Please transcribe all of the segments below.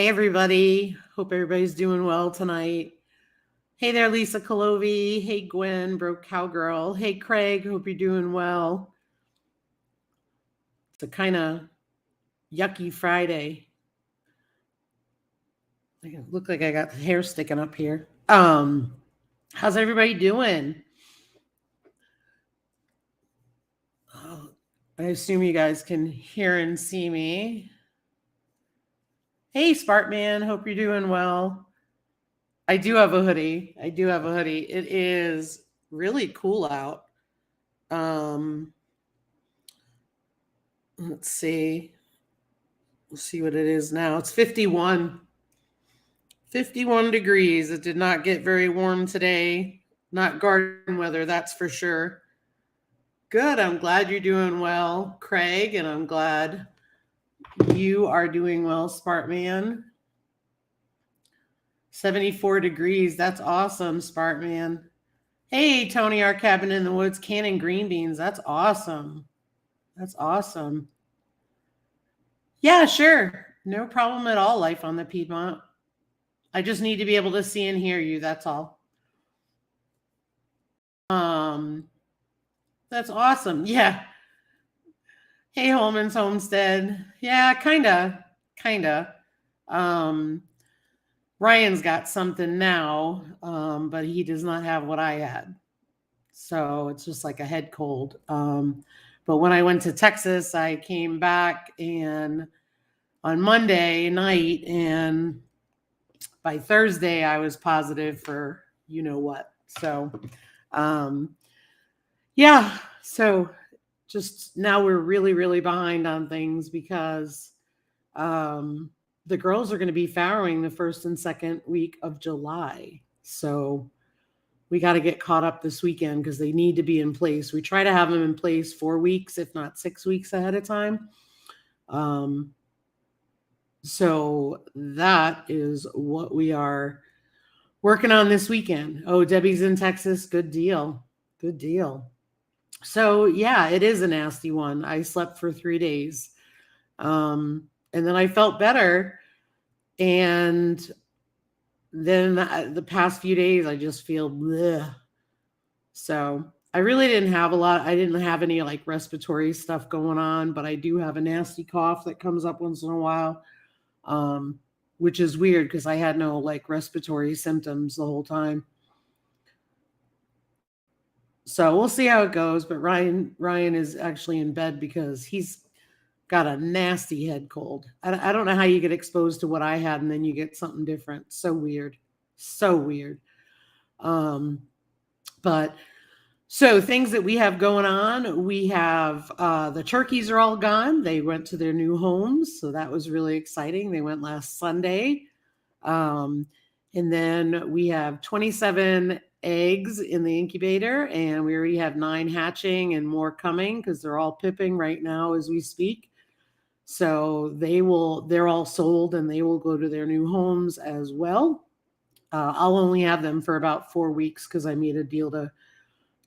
Hey, everybody. Hope everybody's doing well tonight. Hey there, Lisa Colovi. Hey, Gwen, Broke Cowgirl. Hey, Craig. Hope you're doing well. It's a kind of yucky Friday. I look like I got the hair sticking up here. How's everybody doing? Oh, I assume you guys can hear and see me. Hey, Sparkman. Hope you're doing well. I do have a hoodie. It is really cool out. Let's see. We'll see what it is now. It's 51. 51 degrees. It did not get very warm today. Not garden weather, that's for sure. Good. I'm glad you're doing well, Craig, and I'm glad you are doing well, Spartman. 74 degrees. That's awesome, Spartman. Hey, Tony, our cabin in the woods, canning green beans. That's awesome. That's awesome. Yeah, sure. No problem at all, life on the Piedmont. I just need to be able to see and hear you. That's all. That's awesome. Yeah. Hey, Holman's Homestead. Yeah, kinda. Ryan's got something now, but he does not have what I had. So it's just like a head cold. But when I went to Texas, I came back and on Monday night, and by Thursday I was positive for you know what. So yeah, so just now we're really behind on things because the girls are going to be farrowing the first and second week of July. So we got to get caught up this weekend because they need to be in place. We try to have them in place 4 weeks, if not 6 weeks ahead of time. So that is what we are working on this weekend. Oh, Debbie's in Texas. Good deal. So yeah, it is a nasty one. I slept for 3 days. And then I felt better. And then the past few days, I just feel bleh. So I really didn't have I didn't have any like respiratory stuff going on, but I do have a nasty cough that comes up once in a while, which is weird because I had no like respiratory symptoms the whole time. So we'll see how it goes. But Ryan is actually in bed because he's got a nasty head cold. I don't know how you get exposed to what I had and then you get something different. So weird. But so things that we have going on, we have the turkeys are all gone. They went to their new homes. So that was really exciting. They went last Sunday. And then we have 27 eggs in the incubator, and we already have 9 hatching and more coming because they're all pipping right now as we speak. So they're all sold and they will go to their new homes as well. I'll only have them for about 4 weeks because I made a deal to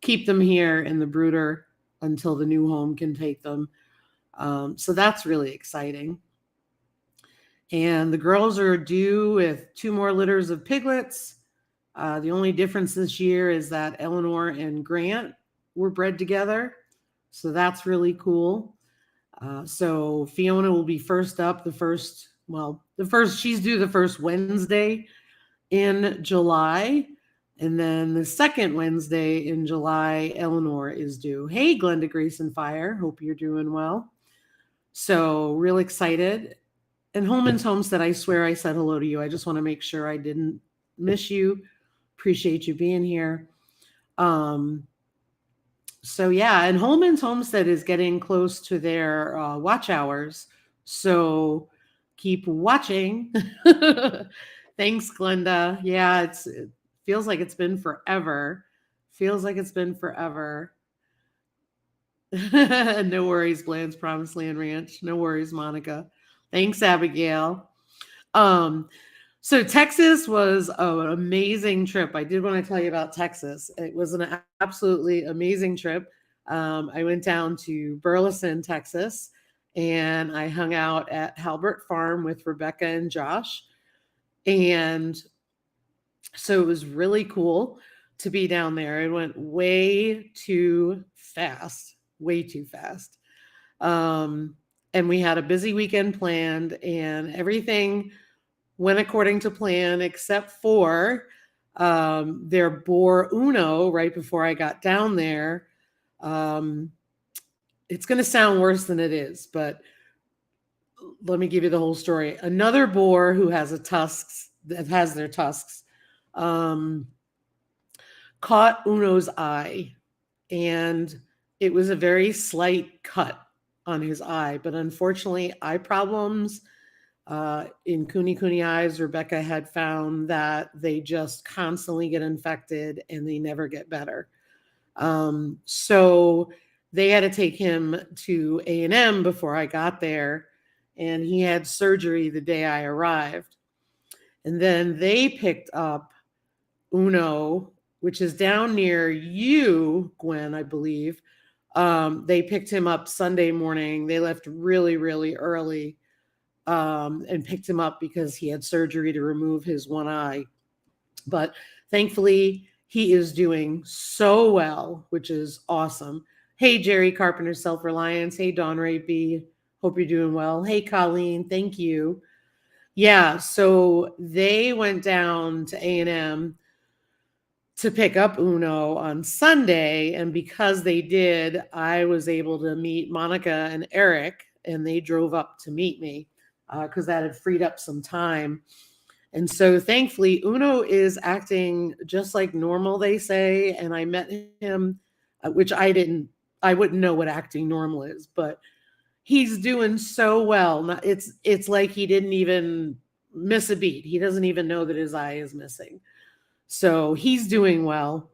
keep them here in the brooder until the new home can take them. So that's really exciting. And the girls are due with 2 more litters of piglets. The only difference this year is that Eleanor and Grant were bred together. So that's really cool. So Fiona will be first up she's due the first Wednesday in July. And then the second Wednesday in July, Eleanor is due. Hey, Glenda Grayson Fire. Hope you're doing well. So real excited. And Holman's Homestead, I swear I said hello to you. I just want to make sure I didn't miss you. Appreciate you being here. So yeah, and Holman's Homestead is getting close to their watch hours. So keep watching. Thanks, Glenda. Yeah, it feels like it's been forever. No worries, Bland's Promised Land Ranch. No worries, Monica. Thanks, Abigail. So Texas was an amazing trip. I did want to tell you about Texas. It was an absolutely amazing trip. I went down to Burleson, Texas, and I hung out at Halbert Farm with Rebecca and Josh. And so it was really cool to be down there. It went way too fast, way too fast. Um, and we had a busy weekend planned, and everything went according to plan, except for their boar Uno right before I got down there. Um, it's going to sound worse than it is, but let me give you the whole story. Another boar who has their tusks, um, caught Uno's eye, and it was a very slight cut on his eye. But unfortunately, eye problems in Kuni eyes, Rebecca had found that they just constantly get infected and they never get better. So they had to take him to A&M before I got there, and he had surgery the day I arrived. And then they picked up Uno, which is down near you, Gwen, I believe. They picked him up Sunday morning. They left really, really early and picked him up because he had surgery to remove his one eye. But thankfully, he is doing so well, which is awesome. Hey, Jerry Carpenter, Self Reliance. Hey, Dawn Ray B. Hope you're doing well. Hey, Colleen. Thank you. Yeah, so they went down to A&M to pick up Uno on Sunday. And because they did, I was able to meet Monica and Eric, and they drove up to meet me because that had freed up some time. And so thankfully, Uno is acting just like normal, they say. And I met him, which I wouldn't know what acting normal is, but he's doing so well. It's like he didn't even miss a beat. He doesn't even know that his eye is missing. So he's doing well.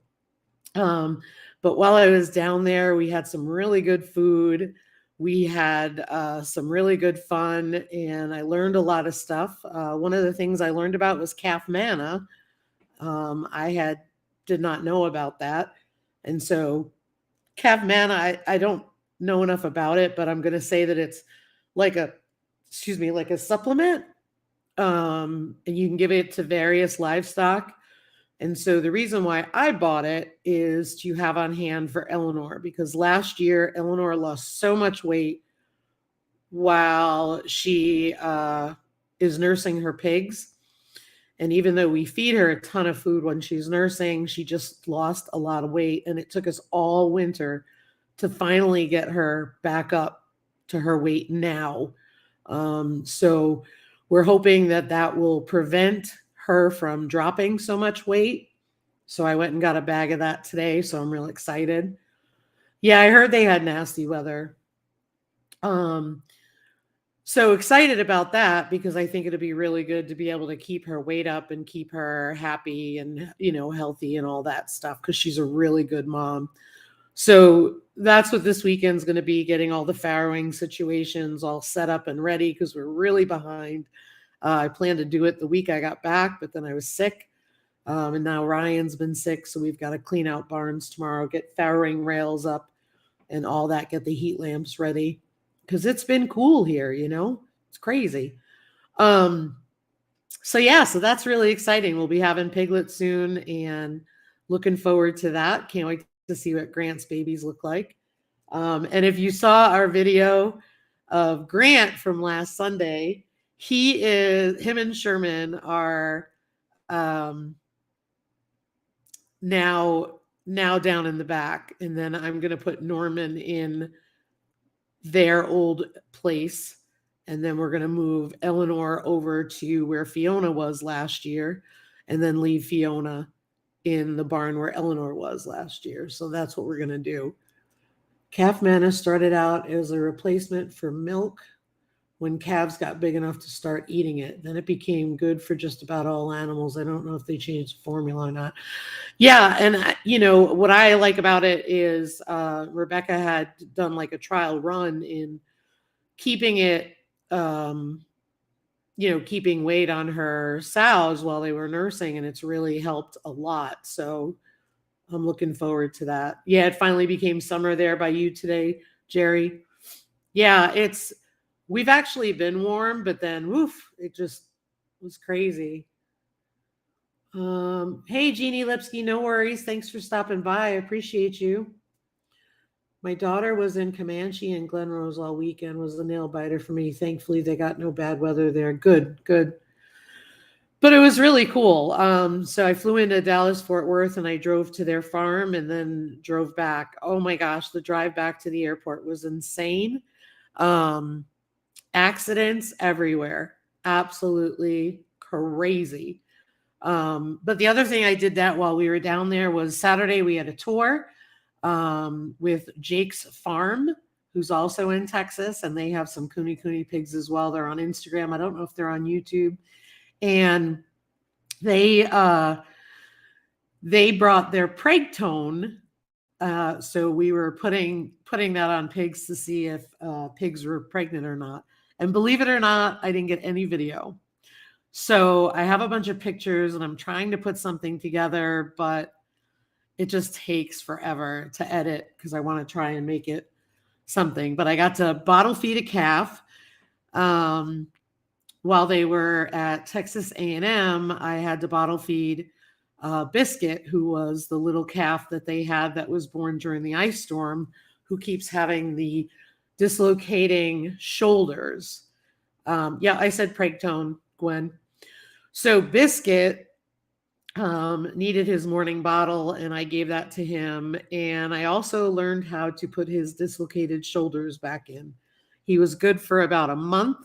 But while I was down there, we had some really good food. We had some really good fun, and I learned a lot of stuff. One of the things I learned about was calf manna. I did not know about that. And so calf manna, I don't know enough about it, but I'm going to say that it's like a supplement. And you can give it to various livestock. And so the reason why I bought it is to have on hand for Eleanor, because last year Eleanor lost so much weight while she is nursing her pigs. And even though we feed her a ton of food when she's nursing, she just lost a lot of weight. And it took us all winter to finally get her back up to her weight now. So we're hoping that will prevent her from dropping so much weight. So I went and got a bag of that today. So I'm real excited. Yeah, I heard they had nasty weather. So excited about that because I think it'll be really good to be able to keep her weight up and keep her happy and, healthy and all that stuff because she's a really good mom. So that's what this weekend's going to be, getting all the farrowing situations all set up and ready because we're really behind. I planned to do it the week I got back, but then I was sick. And now Ryan's been sick, so we've got to clean out barns tomorrow, get farrowing rails up and all that, get the heat lamps ready because it's been cool here, it's crazy. So that's really exciting. We'll be having piglets soon and looking forward to that. Can't wait to see what Grant's babies look like. And if you saw our video of Grant from last Sunday, him and Sherman are now down in the back. And then I'm going to put Norman in their old place. And then we're going to move Eleanor over to where Fiona was last year and then leave Fiona in the barn where Eleanor was last year. So that's what we're going to do. Calf manna started out as a replacement for milk when calves got big enough to start eating it. Then it became good for just about all animals. I don't know if they changed the formula or not. Yeah, and what I like about it is Rebecca had done like a trial run in keeping it, keeping weight on her sows while they were nursing, and it's really helped a lot. So I'm looking forward to that. Yeah, it finally became summer there by you today, Jerry. Yeah, it's We've actually been warm, but then woof, it just was crazy. Hey, Jeannie Lipsky, no worries. Thanks for stopping by. I appreciate you. My daughter was in Comanche and Glen Rose all weekend, was a nail biter for me. Thankfully, they got no bad weather there. Good, good. But it was really cool. So I flew into Dallas Fort Worth and I drove to their farm and then drove back. Oh my gosh, the drive back to the airport was insane. Um, Accidents everywhere, absolutely crazy. But the other thing I did that while we were down there was Saturday we had a tour with Jake's Farm, who's also in Texas, and they have some Kuni pigs as well. They're on Instagram. I don't know if they're on YouTube. And they brought their Pregtone. So we were putting that on pigs to see if pigs were pregnant or not. And believe it or not, I didn't get any video. So I have a bunch of pictures and I'm trying to put something together, but it just takes forever to edit because I want to try and make it something. But I got to bottle feed a calf. While they were at Texas A&M, I had to bottle feed Biscuit, who was the little calf that they had that was born during the ice storm, who keeps having the dislocating shoulders. Yeah, I said Pregtone, Gwen. So Biscuit needed his morning bottle, and I gave that to him. And I also learned how to put his dislocated shoulders back in. He was good for about a month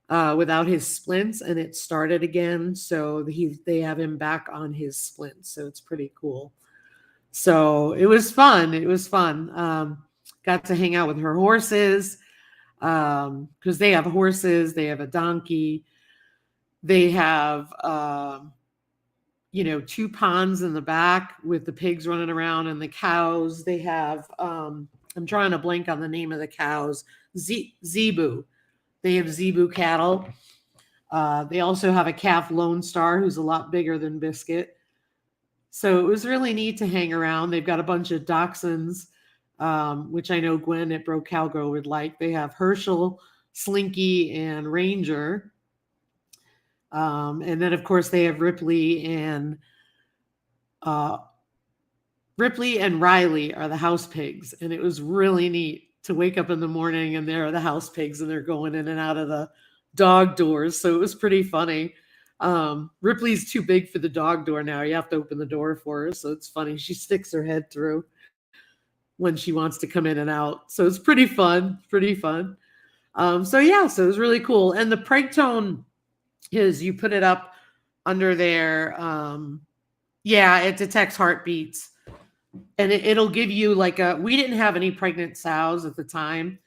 without his splints, and it started again. So they have him back on his splints. So it's pretty cool. So it was fun. It was fun. Got to hang out with her horses because they have horses. They have a donkey. They have, 2 ponds in the back with the pigs running around and the cows. They have, I'm trying to blank on the name of the cows, Zebu. They have Zebu cattle. They also have a calf Lone Star who's a lot bigger than Biscuit. So it was really neat to hang around. They've got a bunch of dachshunds, which I know Gwen at Bro Cowgirl would like. They have Herschel, Slinky, and Ranger. And then, of course, they have Ripley and Riley are the house pigs. And it was really neat to wake up in the morning and there are the house pigs and they're going in and out of the dog doors. So it was pretty funny. Ripley's too big for the dog door now. You have to open the door for her. So it's funny. She sticks her head through when she wants to come in and out. So it's pretty fun. Pretty fun. So it was really cool. And the Pregtone is you put it up under there. It detects heartbeats. And it'll give you we didn't have any pregnant sows at the time.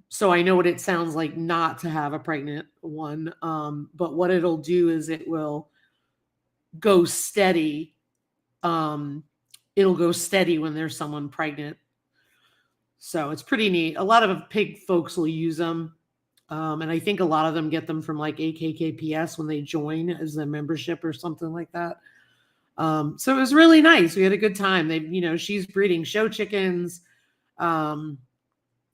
So I know what it sounds like not to have a pregnant one. But what it'll do is it will go steady. It'll go steady when there's someone pregnant. So it's pretty neat. A lot of pig folks will use them. And I think a lot of them get them from AKKPS when they join as a membership or something like that. So it was really nice. We had a good time. She's breeding show chickens.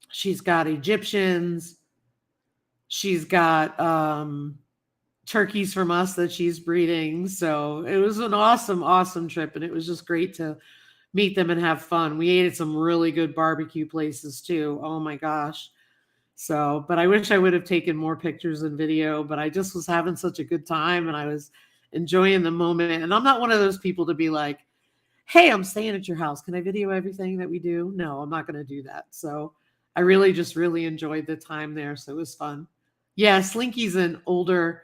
She's got Egyptians. She's got turkeys from us that she's breeding. So it was an awesome, awesome trip. And it was just great to meet them and have fun. We ate at some really good barbecue places too. Oh my gosh. So, but I wish I would have taken more pictures and video, but I just was having such a good time and I was enjoying the moment. And I'm not one of those people to be like, hey, I'm staying at your house. Can I video everything that we do? No, I'm not going to do that. So I really enjoyed the time there. So it was fun. Yeah, Slinky's an older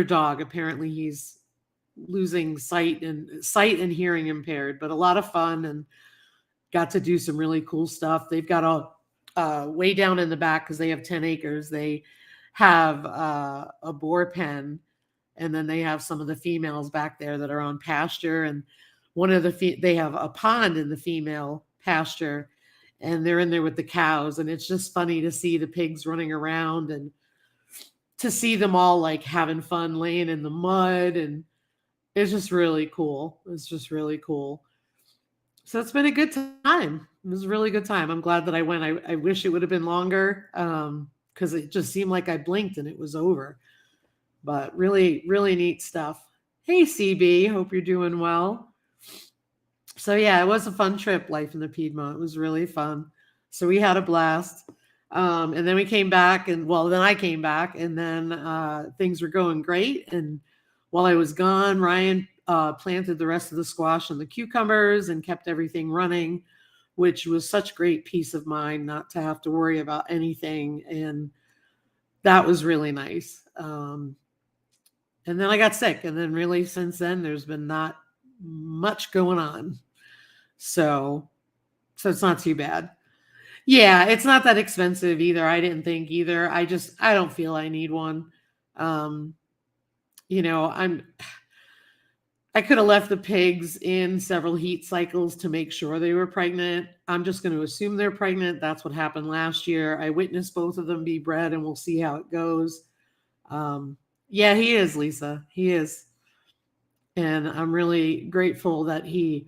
dog. Apparently he's losing sight and hearing impaired, but a lot of fun and got to do some really cool stuff. They've got way down in the back because they have 10 acres. They have a boar pen, and then they have some of the females back there that are on pasture. And one of they have a pond in the female pasture, and they're in there with the cows. And it's just funny to see the pigs running around and to see them all having fun laying in the mud. And it's just really cool. It's just really cool. So it's been a good time. It was a really good time. I'm glad that I went. I wish it would have been longer. because it just seemed like I blinked and it was over. But really, really neat stuff. Hey, CB, hope you're doing well. So yeah, it was a fun trip, life in the Piedmont. It was really fun. So we had a blast. And then we came back, and well, then I came back, and then things were going great. And while I was gone, Ryan planted the rest of the squash and the cucumbers and kept everything running, which was such great peace of mind not to have to worry about anything. And that was really nice. And then I got sick, and then really since then, there's been not much going on. So it's not too bad. Yeah, it's not that expensive either. I didn't think either. I don't feel I need one. Um, you know, I could have left the pigs in several heat cycles to make sure they were pregnant. I'm just going to assume they're pregnant. That's what happened last year. I witnessed both of them be bred, and we'll see how it goes. Yeah, he is, Lisa. He is. And I'm really grateful that he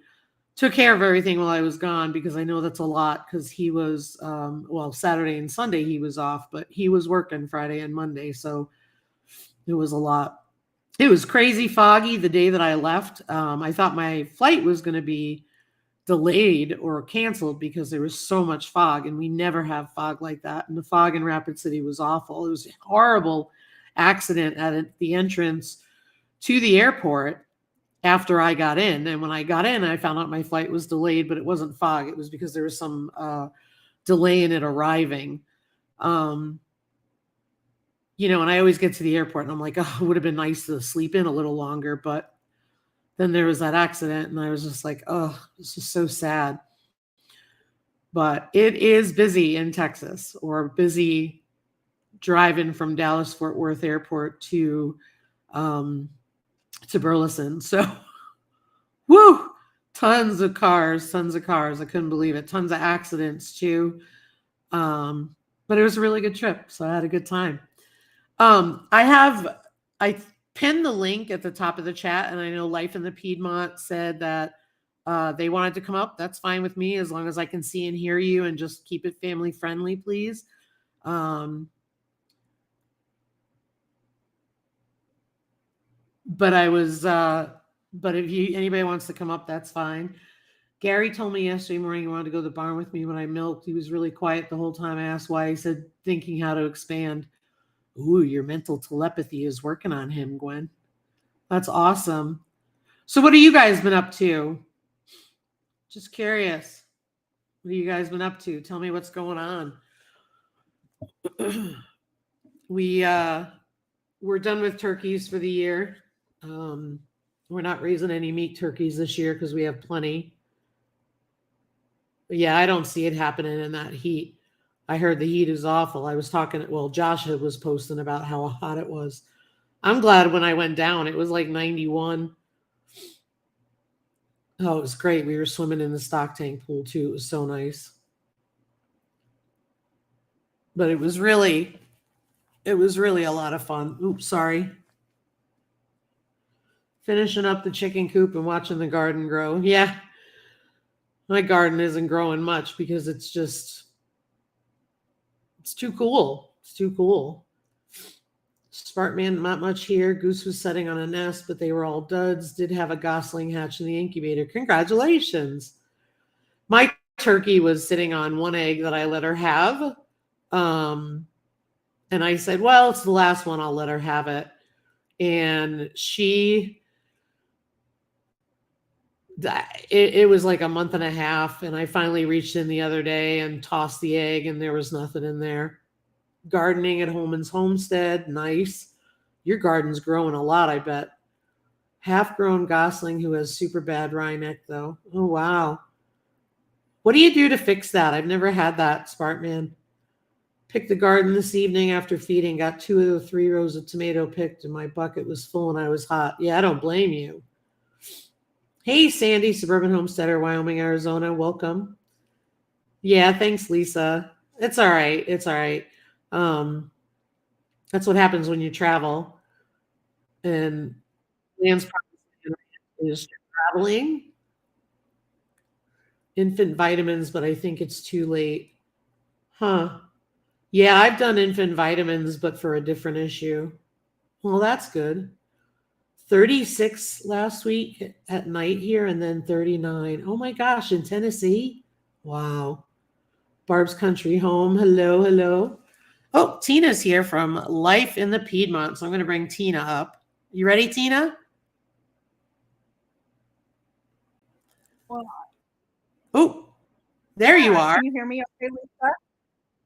took care of everything while I was gone, because I know that's a lot, because he was, well, Saturday and Sunday he was off, but he was working Friday and Monday. So it was a lot. It was crazy foggy the day that I left. I thought my flight was going to be delayed or canceled because there was so much fog, and we never have fog like that. And the fog in Rapid City was awful. It was a horrible accident at the entrance to the airport after I got in. And when I got in, I found out my flight was delayed, but it wasn't fog. It was because there was some delay in it arriving. And I always get to the airport and I'm like, oh, it would have been nice to sleep in a little longer. But then there was that accident, and I was just like, oh, this is so sad. But it is busy in Texas, or busy driving from Dallas Fort Worth Airport to Burleson. So, woo, tons of cars. I couldn't believe it. Tons of accidents too. But it was a really good trip, so I had a good time. I pinned the link at the top of the chat, and I know Life in the Piedmont said that they wanted to come up. That's fine with me, as long as I can see and hear you, and just keep it family friendly, please. But if anybody wants to come up, that's fine. Gary told me yesterday morning he wanted to go to the barn with me when I milked. He was really quiet the whole time. I asked why. He said, thinking how to expand. Ooh, your mental telepathy is working on him, Gwen. That's awesome. So what have you guys been up to? Just curious. What have you guys been up to? Tell me what's going on. We're done with turkeys for the year. We're not raising any meat turkeys this year because we have plenty. But yeah, I don't see it happening in that heat. I heard the heat is awful. I was talking, well, Josh was posting about how hot it was. I'm glad when I went down, it was like 91. Oh, it was great. We were swimming in the stock tank pool too. It was so nice. But it was really a lot of fun. Oops, sorry. Finishing up the chicken coop and watching the garden grow. Yeah. My garden isn't growing much because it's too cool. It's too cool. Sparkman, not much here. Goose was setting on a nest, but they were all duds. Did have a gosling hatch in the incubator. Congratulations. My turkey was sitting on one egg that I let her have. And I said, well, it's the last one. I'll let her have it. And it was like a month and a half. And I finally reached in the other day and tossed the egg, and there was nothing in there. Gardening at Holman's Homestead. Nice. Your garden's growing a lot, I bet. Half-grown gosling who has super bad wry neck, though. Oh, wow. What do you do to fix that? I've never had that, Sparkman. Picked the garden this evening after feeding. Got 2 of the 3 rows of tomato picked, and my bucket was full and I was hot. Yeah, I don't blame you. Hey, Sandy, suburban homesteader, Wyoming, Arizona. Welcome. Yeah, thanks, Lisa. It's all right. It's all right. That's what happens when you travel. And Dan's is traveling. Infant vitamins, but I think it's too late. Huh. Yeah, I've done infant vitamins, but for a different issue. Well, that's good. 36 last week at night here, and then 39. Oh my gosh, in Tennessee? Wow. Barb's Country Home. Hello, hello. Oh, Tina's here from Life in the Piedmont. So I'm going to bring Tina up. You ready, Tina? Well, Oh, there you yeah. are. Can you hear me okay, Lisa?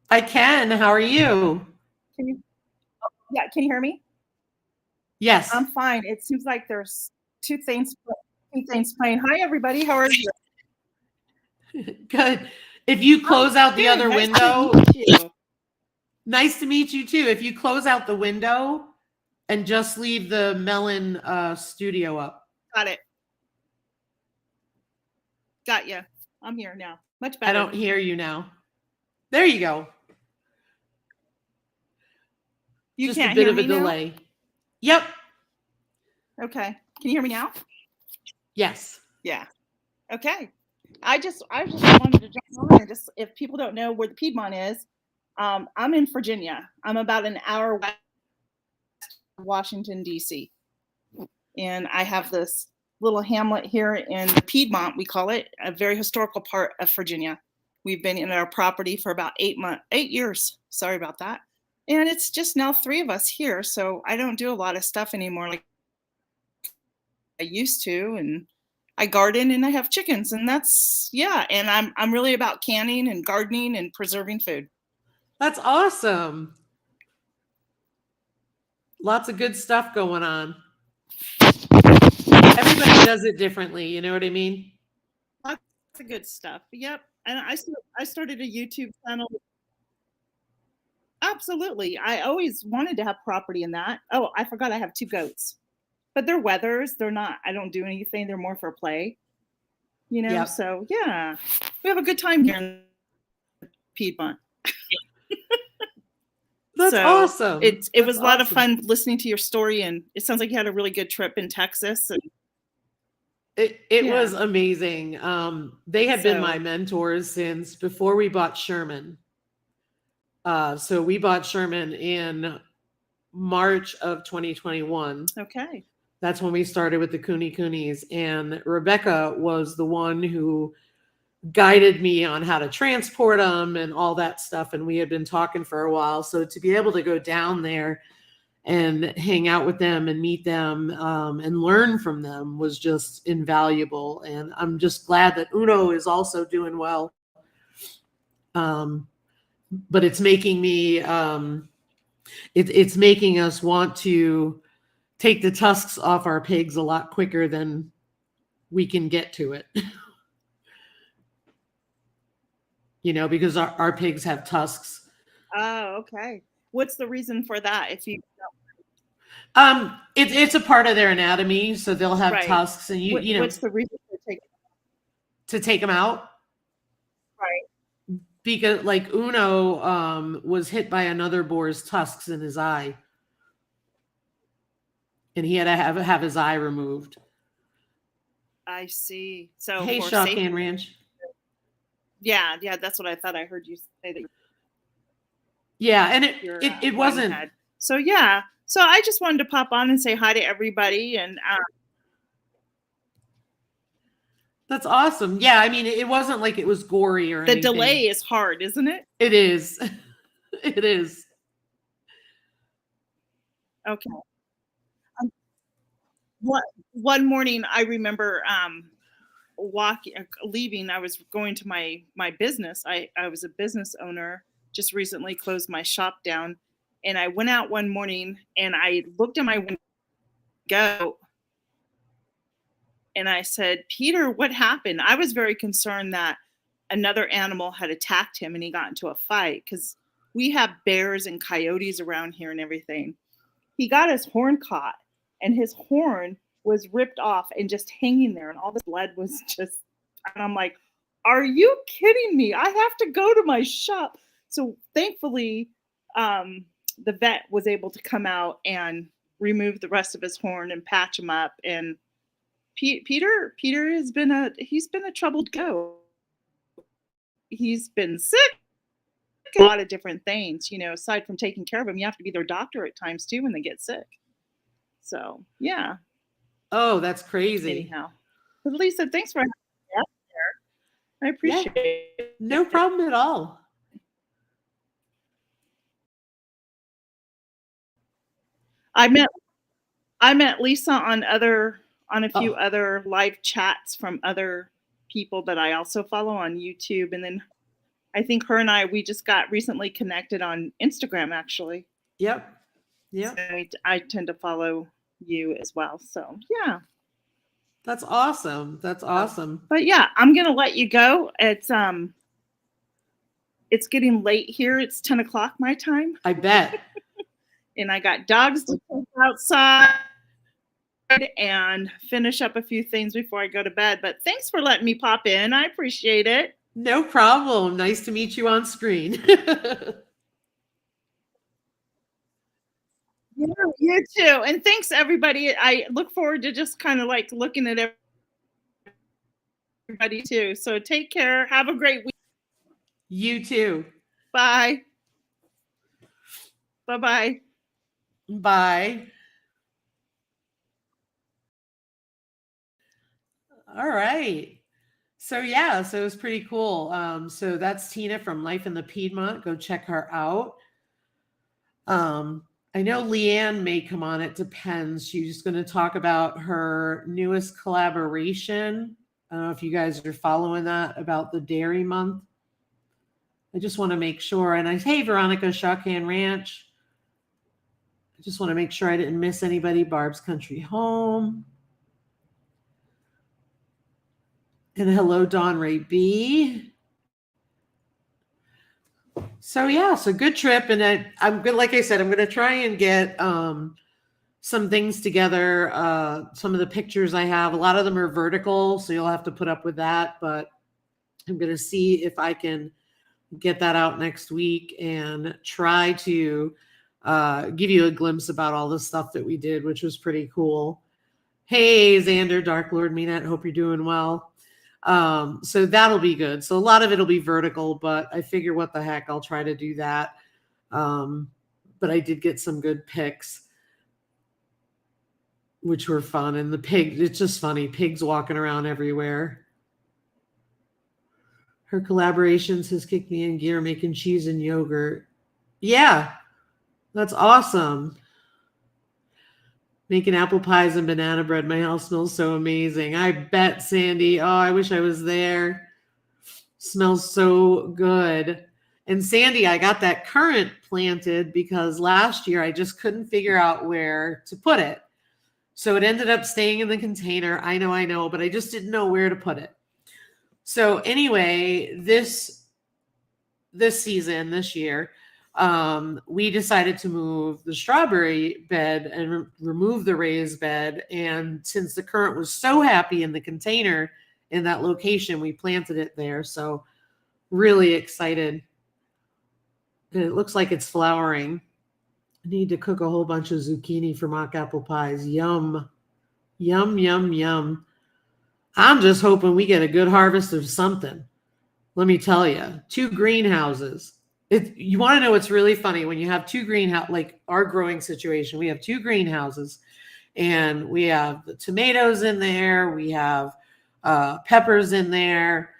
I can. How are you? Can you? Yeah. Can you hear me? Yes. I'm fine. It seems like there's two things playing. Hi, everybody. How are you? Good. If you I'm close out the good. other Nice to window, meet you. nice to meet you too. If you close out the window and just leave the melon studio up. Got it. Got you. I'm here now. Much I better. don't hear you now. There you go. You Just a can't bit hear of a me now? delay. Yep. Okay. Can you hear me now? Yes. Yeah. Okay. I just wanted to jump on and just, if people don't know where the Piedmont is, I'm in Virginia. I'm about an hour west of Washington, D.C. And I have this little hamlet here in the Piedmont, we call it, a very historical part of Virginia. We've been in our property for about 8 years. Sorry about that. And it's just now 3 of us here, so I don't do a lot of stuff anymore like I used to. And I garden and I have chickens, and that's, yeah. And I'm really about canning and gardening and preserving food. That's awesome. Lots of good stuff going on. Everybody does it differently. You know what I mean? Lots of good stuff. Yep. And I started a YouTube channel. Absolutely. I always wanted to have property in that. Oh, I forgot I have 2 goats. But they're wethers. They're not, I don't do anything. They're more for play, Yep. So yeah. We have a good time here in Piedmont. That's So awesome. it That's was a lot of awesome. fun listening to your story, and it sounds like you had a really good trip in Texas. And It yeah. was amazing. They had been my So mentors since before we bought Sherman. So we bought Sherman in March of 2021. okay. That's when we started with the Cooney Coonies. And Rebecca was the one who guided me on how to transport them and all that stuff. And we had been talking for a while. So to be able to go down there and hang out with them and meet them and learn from them was just invaluable. And I'm just glad that Uno is also doing well. Um, but it's making me, it's making us want to take the tusks off our pigs a lot quicker than we can get to it. Because our pigs have tusks. Oh, okay. What's the reason for that? If you It's a part of their anatomy, so they'll have right. tusks, and What's the reason for taking to take them out. right? Because like Uno was hit by another boar's tusks in his eye, and he had to have his eye removed. I see. So Hey, for Shaw Can safety. Ranch. Yeah, yeah, that's what I thought I heard you say that Yeah, and your it wine wasn't. had. So yeah. So I just wanted to pop on and say hi to everybody. And That's awesome. Yeah, I mean, it wasn't like it was gory or the anything. delay is hard, isn't it? It is. It is. Okay. Um, one morning I remember leaving. I was going to my business. I was a business owner, just recently closed my shop down, and I went out one morning and I looked at my window and I said, Peter, what happened? I was very concerned that another animal had attacked him and he got into a fight, because we have bears and coyotes around here and everything. He got his horn caught, and his horn was ripped off and just hanging there, and all the blood was just, and I'm like, are you kidding me? I have to go to my shop. So thankfully, the vet was able to come out and remove the rest of his horn and patch him up. And Peter has been a troubled goat. He's been sick. a lot of different things, aside from taking care of them, you have to be their doctor at times too when they get sick. So, yeah, Oh, that's crazy. anyhow. But Lisa, thanks for having me up there. I Yeah, appreciate it. no problem at all. I met I met Lisa on a few Oh, other live chats from other people that I also follow on YouTube, and then I think her and we just got recently connected on Instagram actually. yep. So Yep. I tend to follow you as well. So yeah. That's awesome. That's awesome. But yeah, I'm gonna let you go. It's getting late here. It's 10 o'clock my time, I bet. and I got dogs to take outside and finish up a few things before I go to bed. But thanks for letting me pop in. I appreciate it. No problem. Nice to meet you on screen. Yeah, you too. And thanks everybody. I look forward to just kind of like looking at everybody too. So take care. Have a great week. You too. Bye. Bye-bye. Bye. All right. So yeah, so it was pretty cool. So that's Tina from Life in the Piedmont. Go check her out. I know Leanne may come on. It depends. She's going to talk about her newest collaboration. I don't know if you guys are following that about the Dairy Month. I just want to make sure. And hey, Veronica, Shawcan Ranch. I just want to make sure I didn't miss anybody. Barb's Country Home. And hello, Dawn Ray B. So yeah, so good trip. And I'm good. Like I said, I'm going to try and get some things together. Some of the pictures I have, a lot of them are vertical, so you'll have to put up with that. But I'm going to see if I can get that out next week and try to give you a glimpse about all the stuff that we did, which was pretty cool. Hey, Xander, Dark Lord Minette, hope you're doing well. So that'll be good. So a lot of it'll be vertical, but I figure what the heck, I'll try to do that. But I did get some good pics, which were fun. And the pig, it's just funny. Pigs walking around everywhere. Her collaborations has kicked me in gear making cheese and yogurt. Yeah, that's awesome. Making apple pies and banana bread. My house smells so amazing. I bet, Sandy. Oh, I wish I was there. Smells so good. And Sandy, I got that currant planted because last year I just couldn't figure out where to put it. So it ended up staying in the container. I know, but I just didn't know where to put it. So anyway, this season, this year, we decided to move the strawberry bed and remove the raised bed. And since the currant was so happy in the container in that location, we planted it there. So really excited. And it looks like it's flowering. I need to cook a whole bunch of zucchini for mock apple pies. Yum, yum, yum, yum. I'm just hoping we get a good harvest of something. Let me tell you, 2 greenhouses. You want to know what's really funny when you have 2 greenhouse, like our growing situation, we have 2 greenhouses and we have the tomatoes in there. We have peppers in there.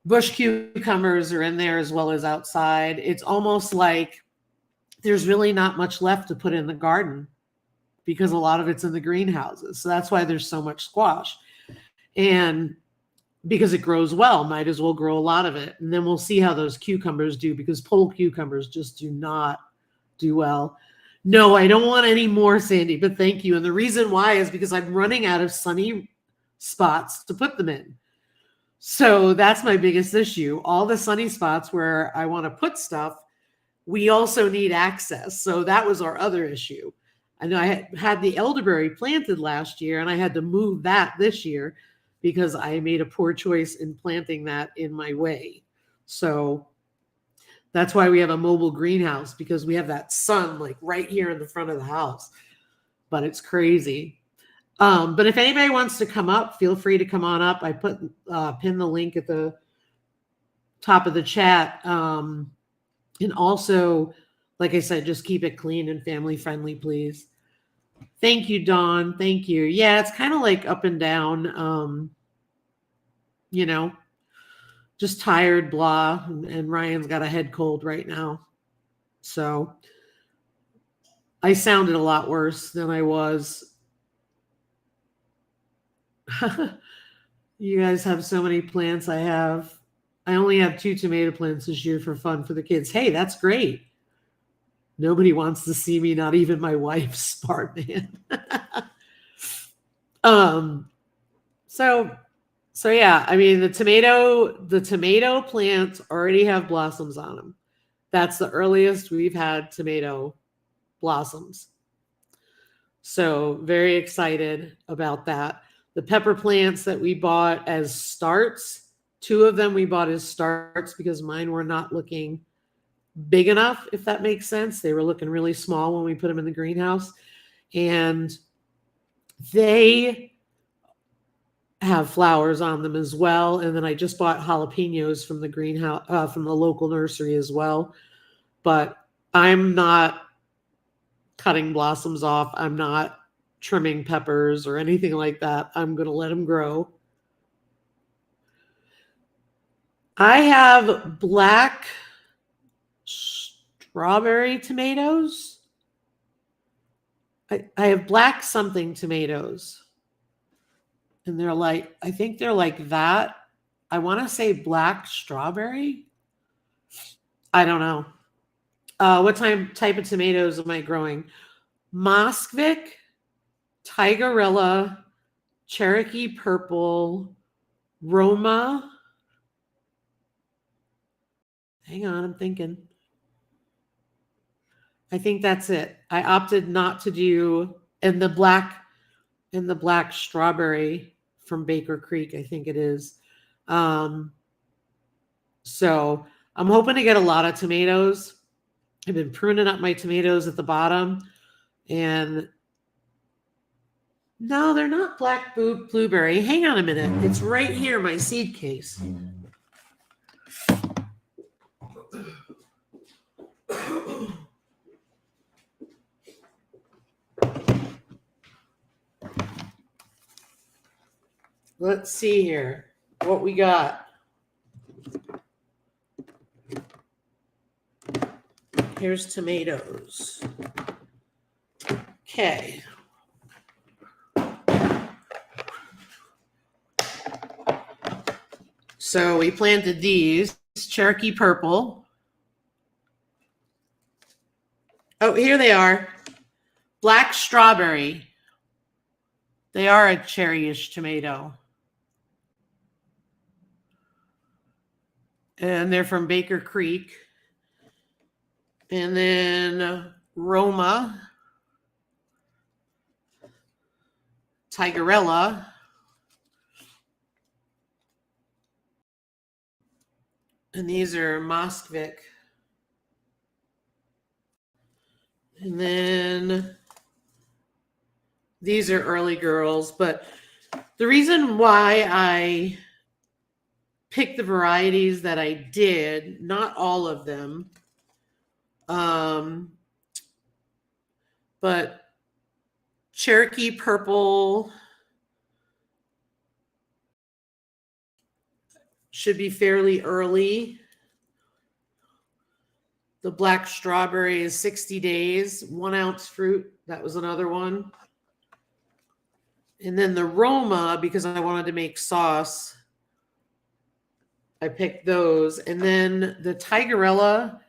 Bush cucumbers are in there as well as outside. It's almost like there's really not much left to put in the garden because a lot of it's in the greenhouses. So that's why there's so much squash. And because it grows well, might as well grow a lot of it. And then we'll see how those cucumbers do because pole cucumbers just do not do well. No, I don't want any more, Sandy, but thank you. And the reason why is because I'm running out of sunny spots to put them in. So that's my biggest issue. All the sunny spots where I want to put stuff, we also need access. So that was our other issue. I know I had the elderberry planted last year and I had to move that this year because I made a poor choice in planting that in my way. So that's why we have a mobile greenhouse, because we have that sun like right here in the front of the house. But it's crazy. But if anybody wants to come up, feel free to come on up. I pin the link at the top of the chat. And also, like I said, just keep it clean and family friendly, please. Thank you, Dawn. Thank you. Yeah, it's kind of like up and down. You know, just tired, blah. And Ryan's got a head cold right now. So I sounded a lot worse than I was. You guys have so many plants. I only have 2 tomato plants this year for fun for the kids. Hey, that's great. Nobody wants to see me, not even my wife, smart man. So yeah, I mean the tomato plants already have blossoms on them. That's the earliest we've had tomato blossoms. So very excited about that. The pepper plants that we bought as starts, 2 of them we bought as starts because mine were not looking big enough, if that makes sense. They were looking really small when we put them in the greenhouse. And they have flowers on them as well. And then I just bought jalapenos from the greenhouse, from the local nursery as well. But I'm not cutting blossoms off. I'm not trimming peppers or anything like that. I'm going to let them grow. I have black strawberry tomatoes. I have black something tomatoes. And they're like, I think they're like that. I want to say black strawberry. I don't know. What type of tomatoes am I growing? Moskvik, Tigerella, Cherokee Purple, Roma. Hang on, I'm thinking. I think that's it. I opted not to do in the black strawberry from Baker Creek, I think it is. So I'm hoping to get a lot of tomatoes. I've been pruning up my tomatoes at the bottom, and no, they're not black blueberry. Hang on a minute. It's right here, my seed case. Let's see here what we got. Here's tomatoes. Okay. So we planted these, Cherokee Purple. Oh, here they are. Black strawberry. They are a cherryish tomato. And they're from Baker Creek. And then Roma, Tigerella, and these are Moskvik. And then these are early girls. But the reason why I picked the varieties that I did, not all of them, but Cherokee Purple should be fairly early. The black strawberry is 60 days, 1 ounce fruit. That was another one. And then the Roma, because I wanted to make sauce, I picked those. And then the Tigerella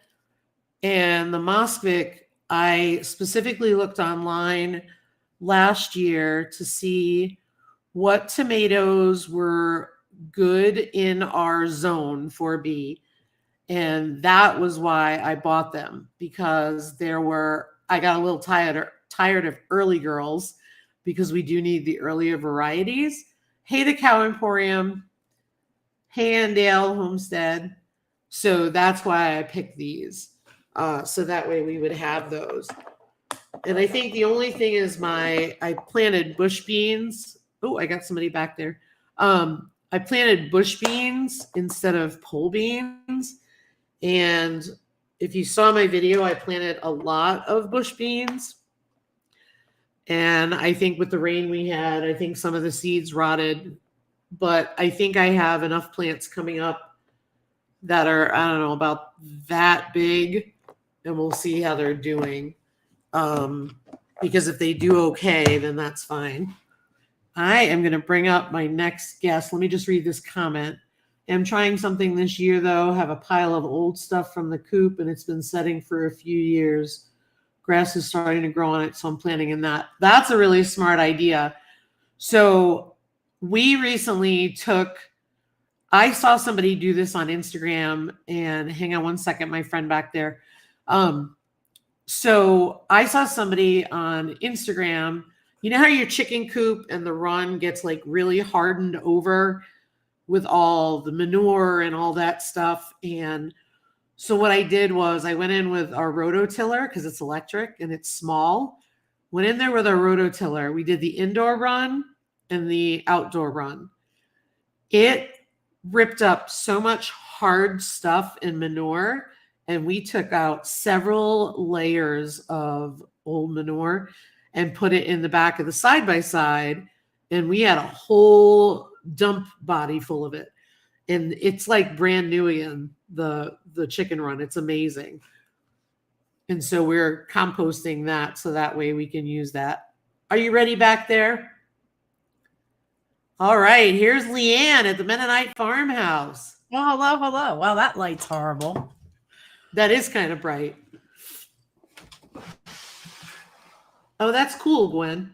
and the Moskvik, I specifically looked online last year to see what tomatoes were good in our zone 4B. And that was why I bought them, because I got a little tired of early girls, because we do need the earlier varieties. Hey, the Cow Emporium. Hey, Andale Homestead. So that's why I picked these. So that way we would have those. And I think the only thing is I planted bush beans. Oh, I got somebody back there. I planted bush beans instead of pole beans. And if you saw my video, I planted a lot of bush beans. And I think with the rain we had, I think some of the seeds rotted. But I think I have enough plants coming up that are, I don't know, about that big. And we'll see how they're doing. Because if they do okay, then that's fine. I am going to bring up my next guest. Let me just read this comment. I'm trying something this year, though. Have a pile of old stuff from the coop, and it's been setting for a few years. Grass is starting to grow on it, so I'm planting in that. That's a really smart idea. So we recently I saw somebody do this on Instagram, and hang on one second, my friend back there. So I saw somebody on Instagram. You know how your chicken coop and the run gets like really hardened over with all the manure and all that stuff. And so what I did was I went in with our rototiller because it's electric and it's small. Went in there with our rototiller. We did the indoor run and the outdoor run. It ripped up so much hard stuff and manure, and we took out several layers of old manure and put it in the back of the side-by-side, and we had a whole dump body full of it. And it's like brand new again, the chicken run. It's amazing. And so we're composting that so that way we can use that. Are you ready back there? All right, here's Leanne at the Mennonite farmhouse. Well, hello, hello. Well, that light's horrible. That is kind of bright. Oh, that's cool, Gwen.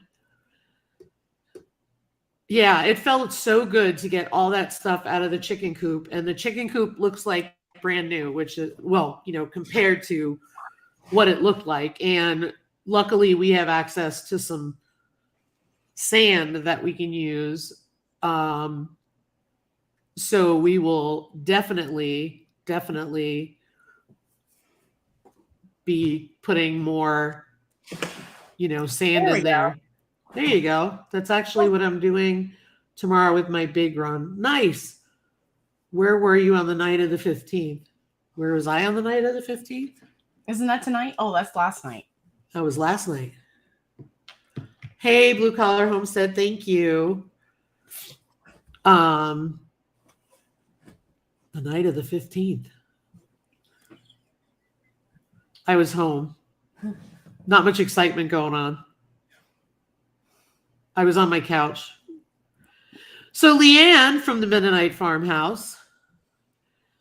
Yeah, it felt so good to get all that stuff out of the chicken coop. And the chicken coop looks like brand new, which is, well, compared to what it looked like. And luckily we have access to some sand that we can use. So we will definitely be putting more, sand in there. There you go. That's actually what I'm doing tomorrow with my big run. Nice. Where were you on the night of the 15th? Where was I on the night of the 15th? Isn't that tonight? Oh, that's last night. That was last night. Hey, Blue Collar Homestead, thank you. The night of the 15th. I was home. Not much excitement going on. I was on my couch. So Leanne from the Mennonite farmhouse.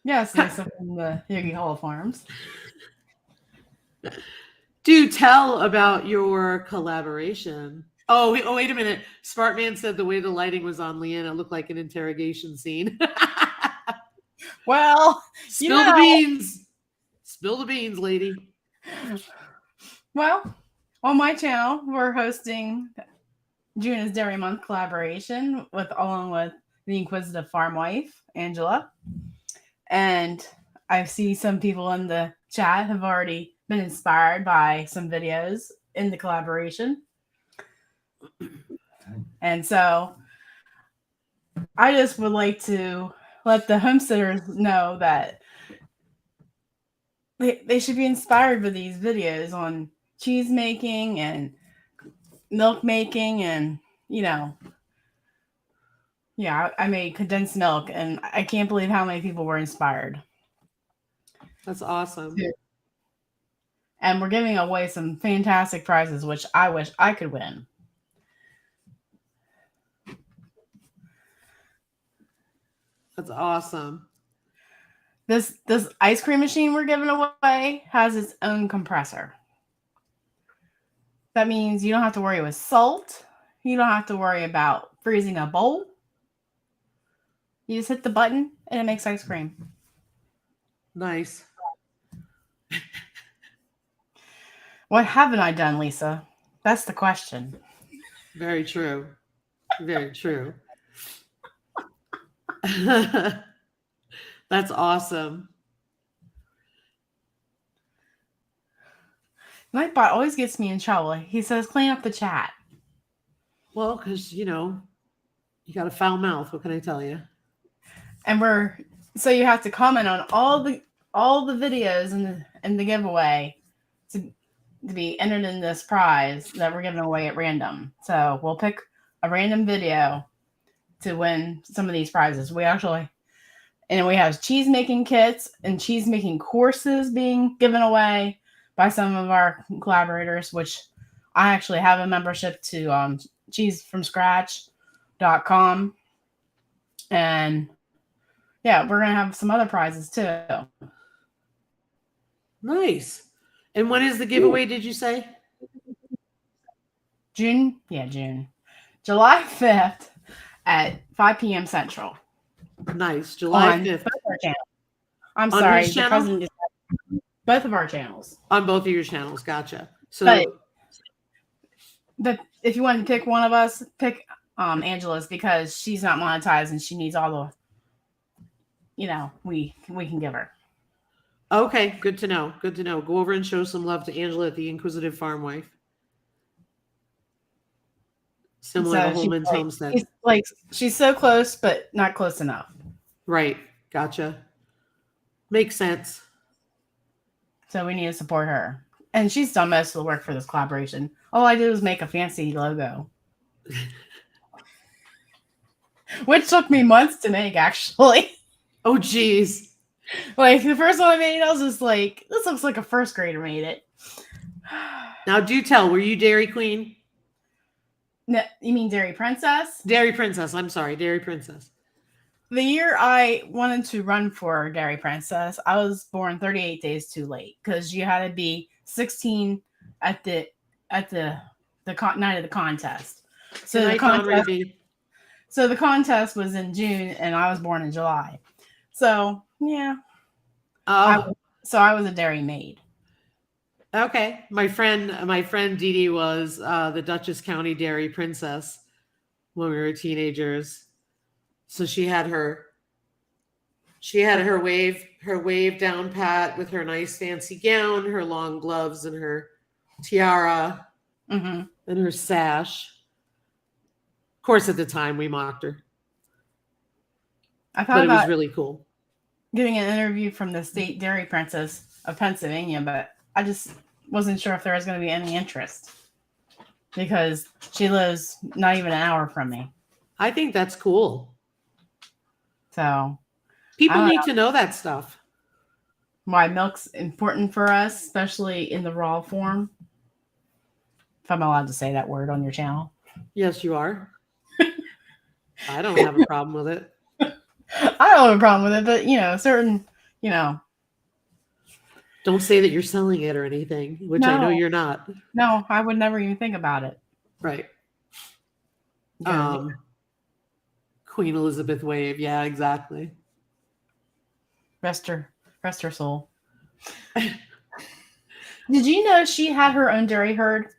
Yes, Lisa from the Yogi Hall Farms. Do tell about your collaboration. Oh, wait a minute. Sparkman said the way the lighting was on Leanne, it looked like an interrogation scene. Well, spill the beans. Spill the beans, lady. Well, on my channel, we're hosting June is Dairy Month collaboration along with the Inquisitive Farm Wife, Angela. And I see some people in the chat have already been inspired by some videos in the collaboration. And so I just would like to let the homesteaders know that they should be inspired with these videos on cheese making and milk making, and I made condensed milk, and I can't believe how many people were inspired. That's awesome. And we're giving away some fantastic prizes, which I wish I could win. That's awesome. This ice cream machine we're giving away has its own compressor. That means you don't have to worry with salt. You don't have to worry about freezing a bowl. You just hit the button and it makes ice cream. Nice. What haven't I done, Lisa? That's the question. Very true. Very true. That's awesome. Nightbot always gets me in trouble. He says, clean up the chat. Well, because, you got a foul mouth. What can I tell you? And so you have to comment on all the videos in the giveaway to be entered in this prize that we're giving away at random. So we'll pick a random video to win some of these prizes. We have cheese making kits and cheese making courses being given away by some of our collaborators, which I actually have a membership to cheesefromscratch.com. And yeah, we're going to have some other prizes too. Nice. And when is the giveaway, did you say? June. July 5th at 5 p.m. Central. Nice. July 5th. Both our channels. I'm On sorry. whose The channel? president just both of our channels. On both of your channels. Gotcha. So, but if you want to pick one of us, pick Angela's, because she's not monetized and she needs all the, we can give her. okay. Good to know. Good to know. Go over and show some love to Angela at the Inquisitive Farm Wife. Similar to Holman's Homestead. She's so close, but not close enough. Right. Gotcha. Makes sense. So we need to support her. And she's done most of the work for this collaboration. All I did was make a fancy logo. Which took me months to make, actually. Oh, geez. Like, the first one I made, I was just like, this looks like a first grader made it. Now, do tell, were you Dairy Queen? No, you mean Dairy Princess? Dairy Princess. I'm sorry. Dairy Princess. The year I wanted to run for Dairy Princess, I was born 38 days too late, because you had to be 16 at the night of the contest. So the contest was in June, and I was born in July. So yeah. I was a dairy maid. Okay. My friend Dee Dee was the Dutchess County Dairy Princess when we were teenagers. So she had her wave down pat with her nice fancy gown, her long gloves, and her tiara, and her sash. Of course, at the time we mocked her. I thought it was really cool. Getting an interview from the state dairy princess of Pennsylvania, but I just wasn't sure if there was going to be any interest, because she lives not even an hour from me. I think that's cool. So people need to know that stuff. Why milk's important for us, especially in the raw form. If I'm allowed to say that word on your channel. Yes, you are. I don't have a problem with it. I don't have a problem with it, but don't say that you're selling it or anything, which I know you're not. No, I would never even think about it. Right. Queen Elizabeth wave. Yeah, exactly. Rest her soul. Did you know she had her own dairy herd?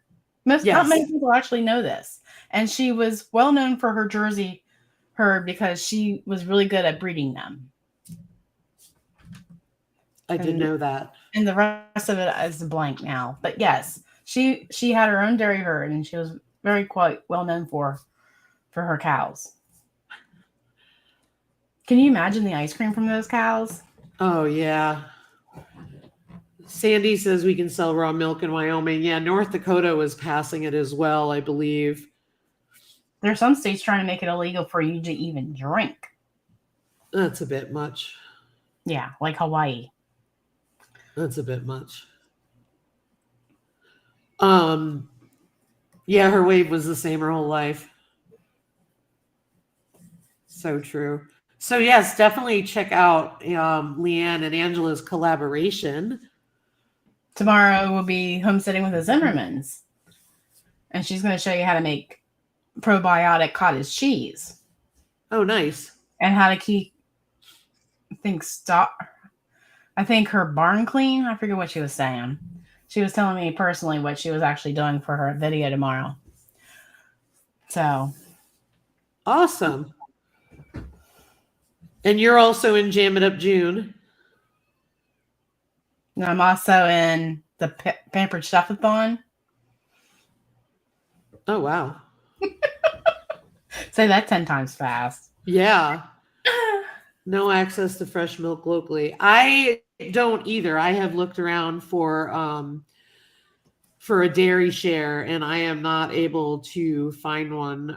Not many people actually know this. And she was well known for her Jersey herd because she was really good at breeding them. I didn't know that. And the rest of it is blank now. But yes, she had her own dairy herd, and she was quite well known for her cows. Can you imagine the ice cream from those cows? Oh, yeah. Sandy says we can sell raw milk in Wyoming. Yeah, North Dakota was passing it as well, I believe. There are some states trying to make it illegal for you to even drink. That's a bit much. Yeah, like Hawaii. That's a bit much. Yeah, her wave was the same her whole life. So true. So yes, definitely check out Leanne and Angela's collaboration. Tomorrow we'll be homesteading with the Zimmermans, and she's going to show you how to make probiotic cottage cheese. Oh, nice. And how to keep her barn clean. I forget what she was saying. She was telling me personally what she was actually doing for her video tomorrow. So awesome. And you're also in Jam It Up June. And I'm also in the Pampered Chef-a-thon. Oh, wow. Say that 10 times fast. Yeah. No access to fresh milk locally. I don't either. I have looked around for a dairy share, and I am not able to find one.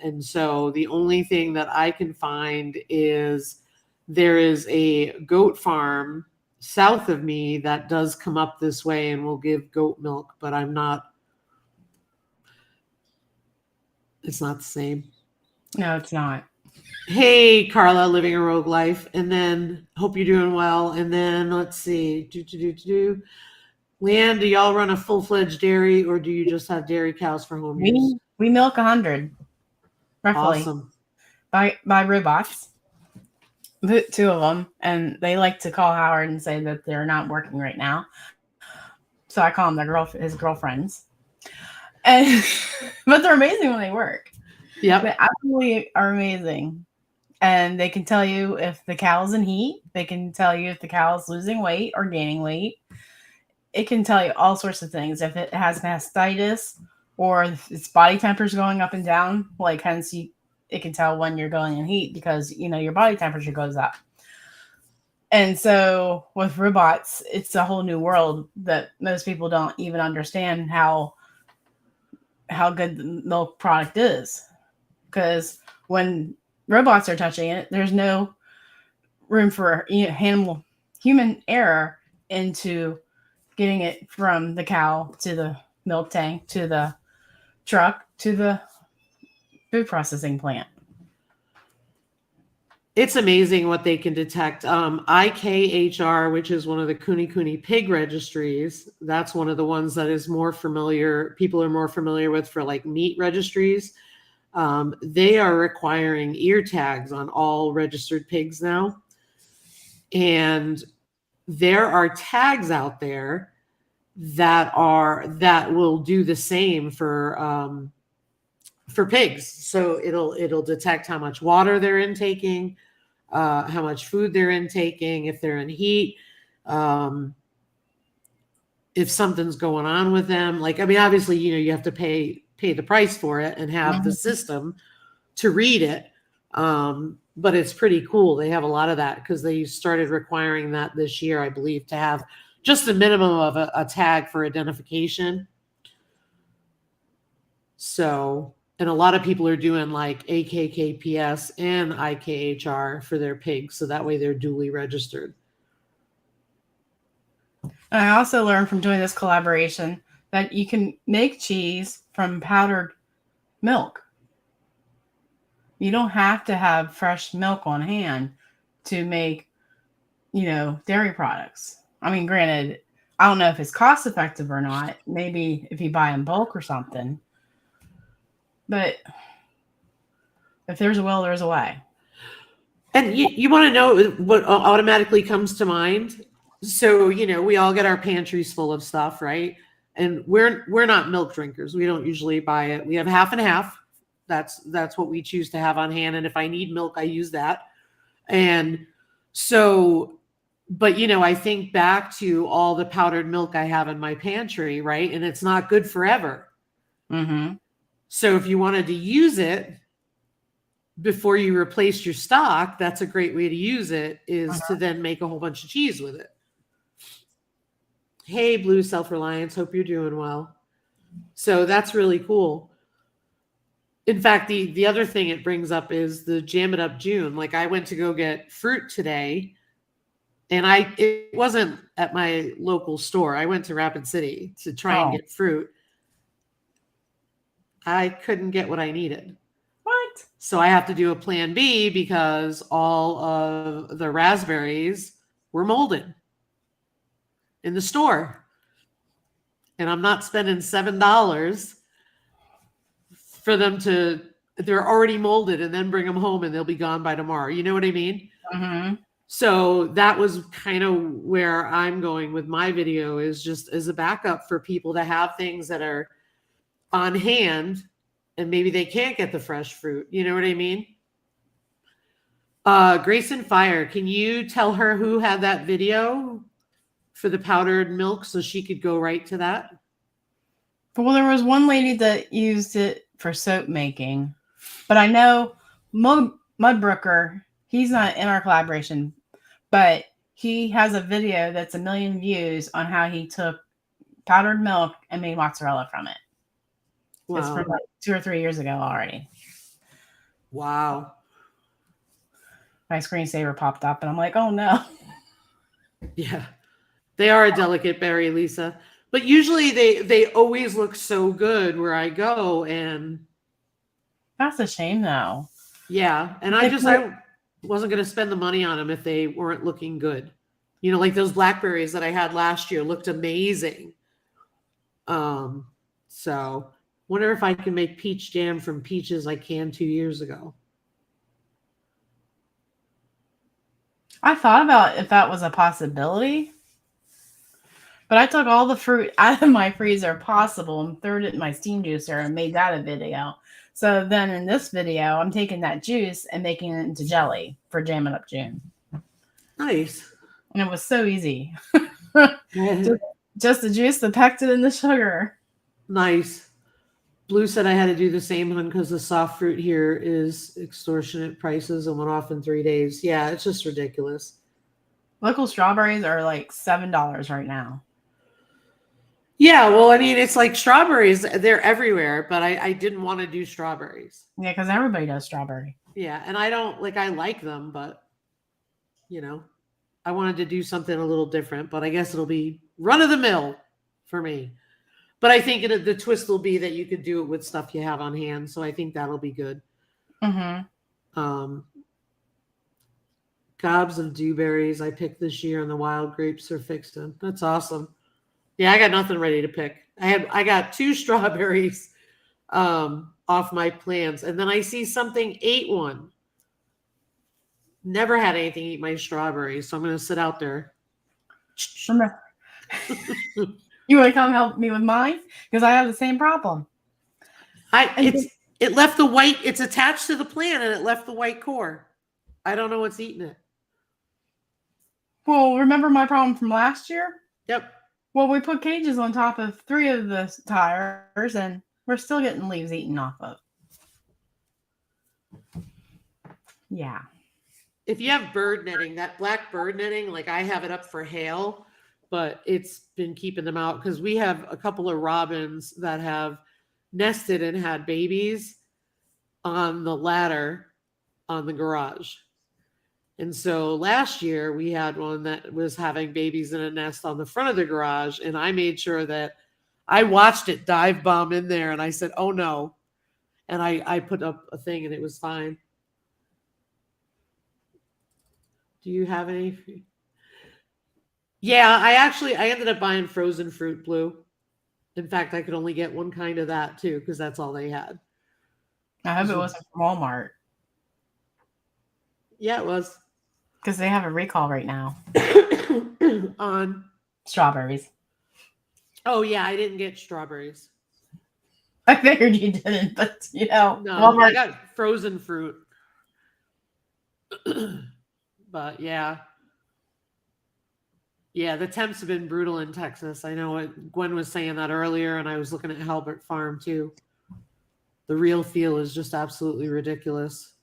And so the only thing that I can find is there is a goat farm south of me that does come up this way and will give goat milk, but it's not the same. No, it's not. Hey, Carla, living a rogue life. And then hope you're doing well. And then let's see. Leanne, do y'all run a full-fledged dairy, or do you just have dairy cows for home use? We milk 100, roughly. Awesome. By robots. The 2 of them, and they like to call Howard and say that they're not working right now. So I call them his girlfriends. And but they're amazing when they work. Yep. They absolutely are amazing. And they can tell you if the cow's in heat. They can tell you if the cow's losing weight or gaining weight. It can tell you all sorts of things. If it has mastitis or if its body temperature is going up and down, like hence it can tell when you're going in heat because, your body temperature goes up. And so with robots, it's a whole new world that most people don't even understand how good the milk product is. Because when robots are touching it, there's no room for human error into getting it from the cow to the milk tank to the truck to the food processing plant. It's amazing what they can detect. IKHR, which is one of the Kuni pig registries, that's one of the ones that is more familiar. People are more familiar with for like meat registries. They are requiring ear tags on all registered pigs now. And there are tags out there that will do the same for pigs. So it'll detect how much water they're intaking, how much food they're intaking, if they're in heat, if something's going on with them. Like, I mean, obviously, you have to pay the price for it and have the system to read it. But it's pretty cool. They have a lot of that because they started requiring that this year, I believe, to have just a minimum of a tag for identification. So, and a lot of people are doing like AKKPS and IKHR for their pigs. So that way they're duly registered. And I also learned from doing this collaboration that you can make cheese from powdered milk. You don't have to have fresh milk on hand to make, dairy products. I mean, granted, I don't know if it's cost effective or not. Maybe if you buy in bulk or something. But if there's a will, there's a way. And you want to know what automatically comes to mind? So, we all get our pantries full of stuff, right? And we're not milk drinkers. We don't usually buy it. We have half and half. That's what we choose to have on hand. And if I need milk, I use that. And so, but I think back to all the powdered milk I have in my pantry, right? And it's not good forever. Mm-hmm. So if you wanted to use it before you replace your stock, that's a great way to use it, is to then make a whole bunch of cheese with it. Hey, Blue Self-Reliance, hope you're doing well. So that's really cool. In fact, the other thing it brings up is the Jam It Up June. Like, I went to go get fruit today, and it wasn't at my local store. I went to Rapid City to try and get fruit. I couldn't get what I needed. What? So I have to do a plan B because all of the raspberries were molded in the store. And I'm not spending $7 for them they're already molded and then bring them home and they'll be gone by tomorrow. You know what I mean? Mm-hmm. So that was kind of where I'm going with my video, is just as a backup for people to have things that are on hand and maybe they can't get the fresh fruit. You know what I mean? Grayson Fire, can you tell her who had that video for the powdered milk so she could go right to that? Well, there was one lady that used it for soap making, but I know Mudbrooker, he's not in our collaboration, but he has a video that's 1 million views on how he took powdered milk and made mozzarella from it. It's Wow. from like 2 or 3 years ago already. Wow. My screensaver popped up and I'm like, oh no. Yeah. They are a delicate berry, Lisa. But usually they always look so good where I go, and That's a shame though. yeah, and I wasn't going to spend the money on them if they weren't looking good. You know, like those blackberries that I had last year looked amazing. So wonder if I can make peach jam from peaches I canned 2 years ago. I thought about if that was a possibility, but I took all the fruit out of my freezer possible and threw it in my steam juicer and made that a video. So then in this video, I'm taking that juice and making it into jelly for jamming up June. Nice. And it was so easy. Yeah. Just the juice, the pectin, and the sugar. Nice. Blue said I had to do the same one because the soft fruit here is extortionate prices and went off in 3 days. Yeah, it's just ridiculous. Local strawberries are like $7 right now. Yeah, well, I mean, it's like strawberries, they're everywhere, but I didn't want to do strawberries. Yeah, because everybody does strawberry. Yeah, and I don't like, I like them, but you know, I wanted to do something a little different, but I guess it'll be run of the mill for me. But I think the twist will be that you could do it with stuff you have on hand, so I think that'll be good. Mm-hmm. Gobs of dewberries I picked this year, and the wild grapes are fixed in. That's awesome. Yeah, I got nothing ready to pick. I got 2 strawberries off my plants, and then I see something ate one. Never had anything eat my strawberries, so I'm going to sit out there. You want to come help me with mine? Because I have the same problem. It left the white. It's attached to the plant, and it left the white core. I don't know what's eating it. Well, remember my problem from last year? Yep. Well, we put cages on top of 3 of the tires, and we're still getting leaves eaten off of. Yeah. If you have bird netting, that black bird netting, like I have it up for hail, but it's been keeping them out because we have a couple of robins that have nested and had babies on the ladder on the garage. And so last year we had one that was having babies in a nest on the front of the garage. And I made sure that I watched it dive bomb in there, and I said, oh no. And I put up a thing and it was fine. Do you have any? Yeah, I ended up buying frozen fruit, Blue. In fact, I could only get one kind of that too, because that's all they had. I hope it wasn't from Walmart. Yeah, it was. Because they have a recall right now. On strawberries. Oh, yeah, I didn't get strawberries. I figured you didn't, but you know. No, Walmart. I got frozen fruit. But yeah. Yeah, the temps have been brutal in Texas. I know Gwen was saying that earlier, and I was looking at Halbert Farm too. The real feel is just absolutely ridiculous.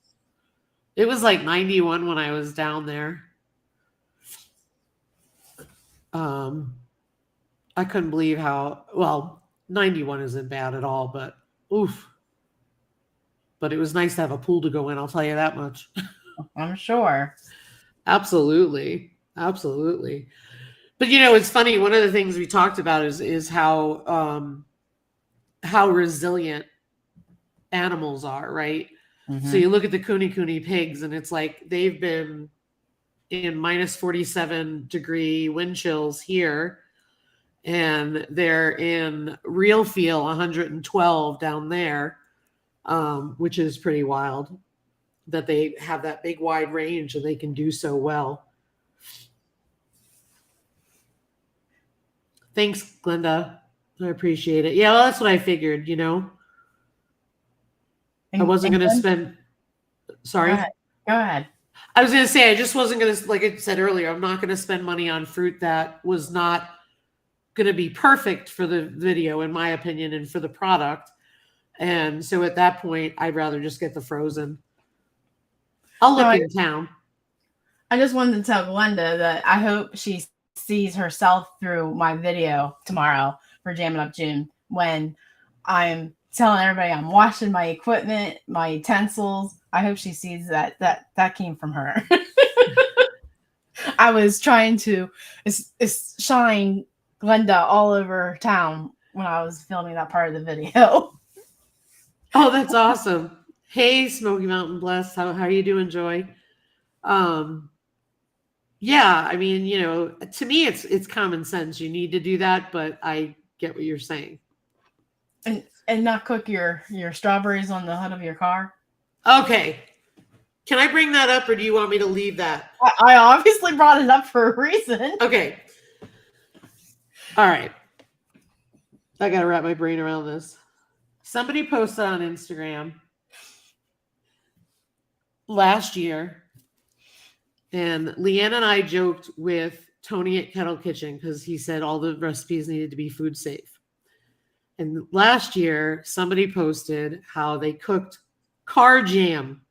It was like 91 when I was down there. I couldn't believe how, 91 isn't bad at all, but oof. But it was nice to have a pool to go in, I'll tell you that much. I'm sure. Absolutely. Absolutely. But you know, it's funny. One of the things we talked about is how resilient animals are, right? Mm-hmm. So you look at the Kuni pigs, and it's like they've been in minus 47 degree wind chills here, and they're in real feel 112 down there, which is pretty wild that they have that big wide range and they can do so well. Thanks, Glenda. I appreciate it. Yeah, well, that's what I figured, you know. I wasn't going to spend. Sorry. Go ahead. I was going to say, I just wasn't going to, like I said earlier, I'm not going to spend money on fruit that was not going to be perfect for the video, in my opinion, and for the product. And so at that point, I'd rather just get the frozen. I'll look in town. I just wanted to tell Glenda that I hope she sees herself through my video tomorrow for Jamming Up June when I'm telling everybody I'm washing my equipment, my utensils. I hope she sees that came from her. I was trying to shine Glenda all over town when I was filming that part of the video. Oh, that's awesome. Hey, Smoky Mountain Bless. How are you doing, Joy? Yeah, I mean, to me it's common sense. You need to do that, but I get what you're saying. And not cook your strawberries on the hood of your car. Okay. Can I bring that up or do you want me to leave that? I obviously brought it up for a reason. Okay. All right. I got to wrap my brain around this. Somebody posted on Instagram last year, and Leanne and I joked with Tony at Kettle Kitchen because he said all the recipes needed to be food safe. And last year, somebody posted how they cooked car jam.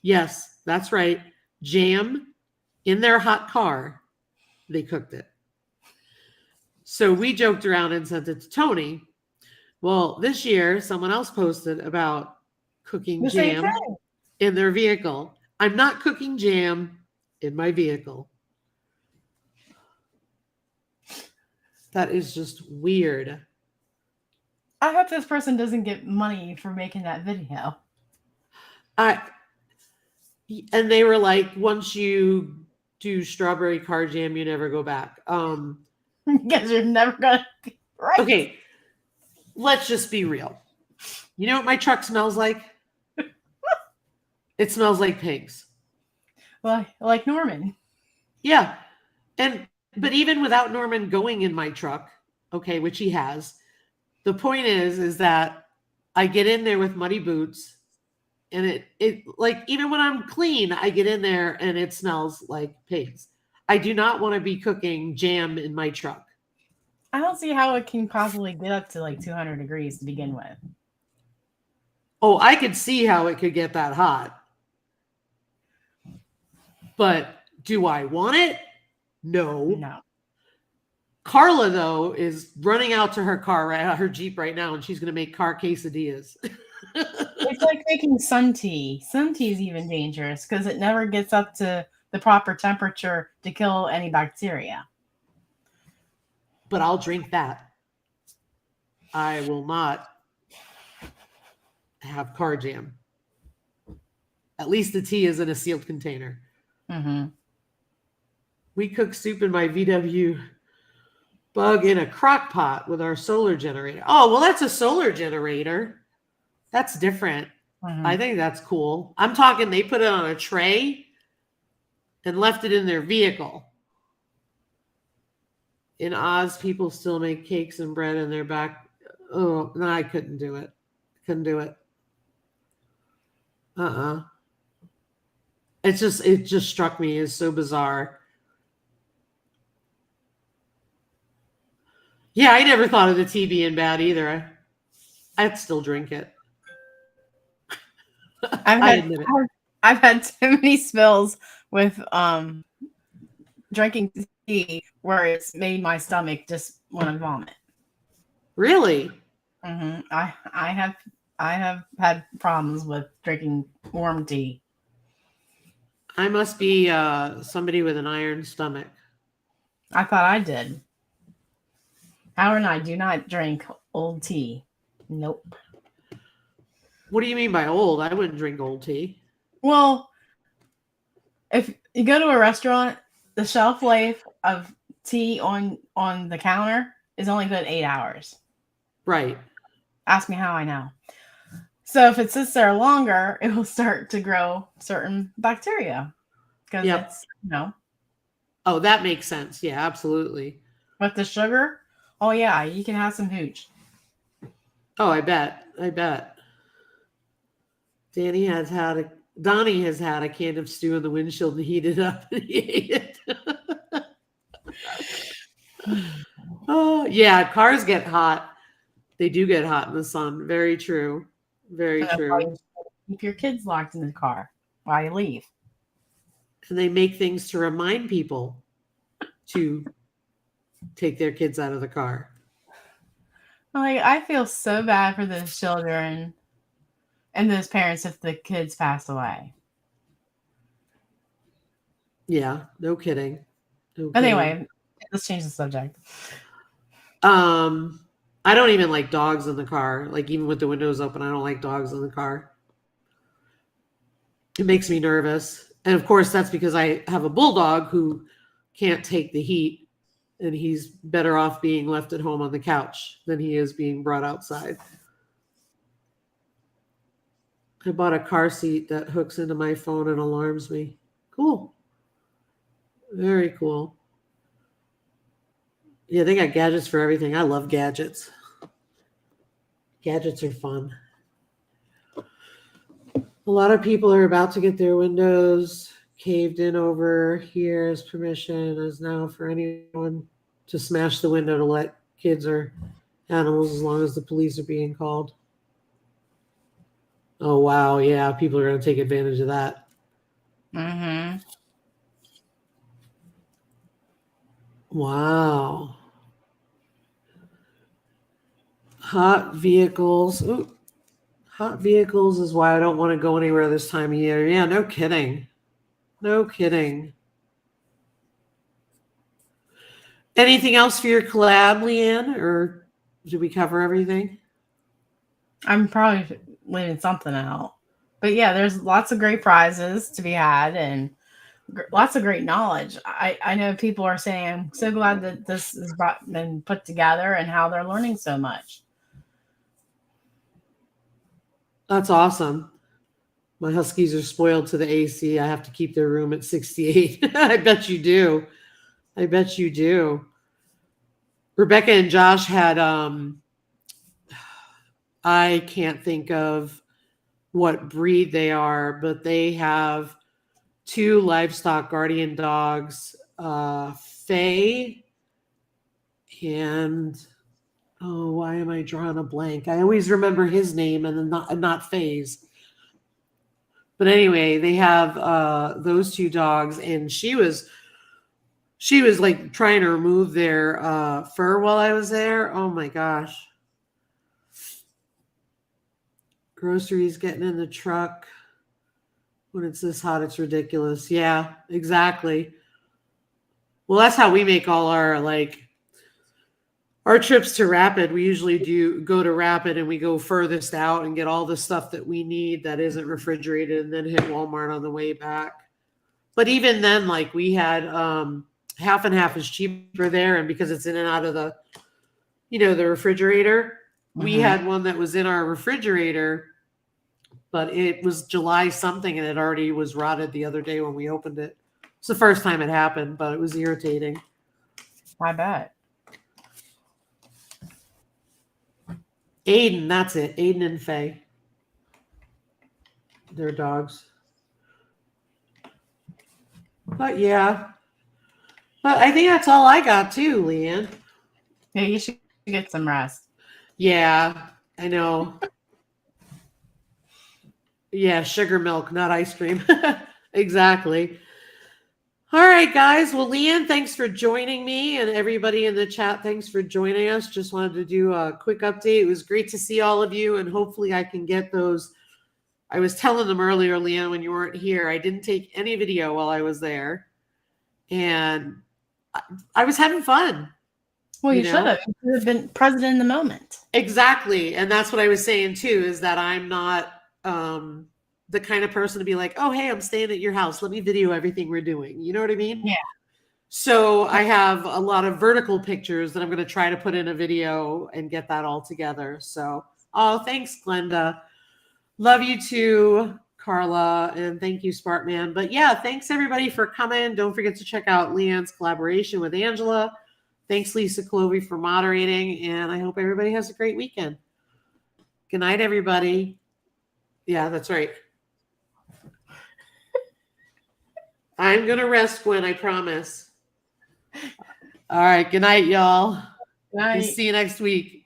Yes, that's right. Jam in their hot car. They cooked it. So we joked around and sent it to Tony. Well, this year, someone else posted about cooking jam in their vehicle. I'm not cooking jam in my vehicle. That is just weird. I hope this person doesn't get money for making that video. And they were like, once you do strawberry car jam, you never go back. Because you're never gonna be right. Okay, let's just be real. You know what my truck smells like? It smells like pigs. Like Norman. Yeah. But even without Norman going in my truck, okay, which he has, the point is that I get in there with muddy boots, and it like, even when I'm clean, I get in there and it smells like pigs. I do not want to be cooking jam in my truck. I don't see how it can possibly get up to like 200 degrees to begin with. Oh, I could see how it could get that hot. But do I want it? No. Carla, though, is running out to her car, her Jeep right now, and she's going to make car quesadillas. It's like making sun tea. Sun tea is even dangerous because it never gets up to the proper temperature to kill any bacteria. But I'll drink that. I will not have car jam. At least the tea is in a sealed container. Mm-hmm. We cook soup in my VW Bug in a crock pot with our solar generator. Oh, well, that's a solar generator. That's different. Mm-hmm. I think that's cool. I'm talking they put it on a tray and left it in their vehicle. In Oz, people still make cakes and bread in their back. Oh, no, I couldn't do it. Couldn't do it. It just struck me as so bizarre. Yeah, I never thought of the tea being bad either. I'd still drink it. I've had so many spills with drinking tea where it's made my stomach just want to vomit. Really? Mm-hmm. I have had problems with drinking warm tea. I must be somebody with an iron stomach. I thought I did. Howard and I do not drink old tea. Nope. What do you mean by old? I wouldn't drink old tea. Well, if you go to a restaurant, the shelf life of tea on the counter is only good 8 hours. Right. Ask me how I know. So if it sits there longer, it will start to grow certain bacteria. Because it's, Oh, that makes sense. Yeah, absolutely. But the sugar, oh yeah, you can have some hooch. Oh, I bet. Donnie has had a can of stew in the windshield and heated up and he ate it. Oh, yeah, cars get hot. They do get hot in the sun. Very true. Very true. Keep your kids locked in the car while you leave. And they make things to remind people to take their kids out of the car. Like, I feel so bad for those children and those parents if the kids pass away. Yeah, no kidding. No But kidding. anyway, let's change the subject. I don't even like dogs in the car. Like, even with the windows open, I don't like dogs in the car. It makes me nervous. And of course, that's because I have a bulldog who can't take the heat, and he's better off being left at home on the couch than he is being brought outside. I bought a car seat that hooks into my phone and alarms me. Cool. Very cool. Yeah, they got gadgets for everything. I love gadgets. Gadgets are fun. A lot of people are about to get their windows caved in over here as permission is now for anyone to smash the window to let kids or animals, as long as the police are being called. Oh, wow. Yeah, people are going to take advantage of that. Mm-hmm. Wow. Hot vehicles. Ooh. Hot vehicles is why I don't want to go anywhere this time of year. Yeah, no kidding. No kidding. Anything else for your collab, Leanne? Or did we cover everything? I'm probably leaving something out. But yeah, there's lots of great prizes to be had and lots of great knowledge. I know people are saying, I'm so glad that this has been put together and how they're learning so much. That's awesome. My Huskies are spoiled to the AC. I have to keep their room at 68. I bet you do. I bet you do. Rebecca and Josh had, I can't think of what breed they are, but they have 2 livestock guardian dogs, Faye and, oh, why am I drawing a blank? I always remember his name and then not Faye's. But anyway, they have those 2 dogs, and she was like trying to remove their fur while I was there. Oh my gosh. Groceries getting in the truck when it's this hot, it's ridiculous. Yeah, exactly. Well, that's how we make all our trips to Rapid. We usually do go to Rapid and we go furthest out and get all the stuff that we need that isn't refrigerated, and then hit Walmart on the way back. But even then, like, we had half and half is cheaper there, and because it's in and out of the refrigerator, we had one that was in our refrigerator, but it was July something and it already was rotted the other day when we opened it. It's the first time it happened, but it was irritating. I bet. Aiden, that's it. Aiden and Faye. They're dogs. But yeah. But I think that's all I got too, Leanne. Yeah, you should get some rest. Yeah, I know. Yeah, sugar milk, not ice cream. Exactly. All right, guys. Well, Leanne, thanks for joining me, and everybody in the chat, thanks for joining us. Just wanted to do a quick update. It was great to see all of you, and hopefully I can get those. I was telling them earlier, Leanne, when you weren't here, I didn't take any video while I was there, and I was having fun. Well, you should have. You should have been present in the moment. Exactly. And that's what I was saying too, is that I'm not the kind of person to be like, oh, hey, I'm staying at your house. Let me video everything we're doing. You know what I mean? Yeah. So I have a lot of vertical pictures that I'm going to try to put in a video and get that all together. So, oh, thanks, Glenda. Love you too, Carla. And thank you, Sparkman. But yeah, thanks everybody for coming. Don't forget to check out Leanne's collaboration with Angela. Thanks, Lisa Clovey, for moderating. And I hope everybody has a great weekend. Good night, everybody. Yeah, that's right. I'm going to rest, Gwen, I promise. All right. Good night, y'all. Good night. See you next week.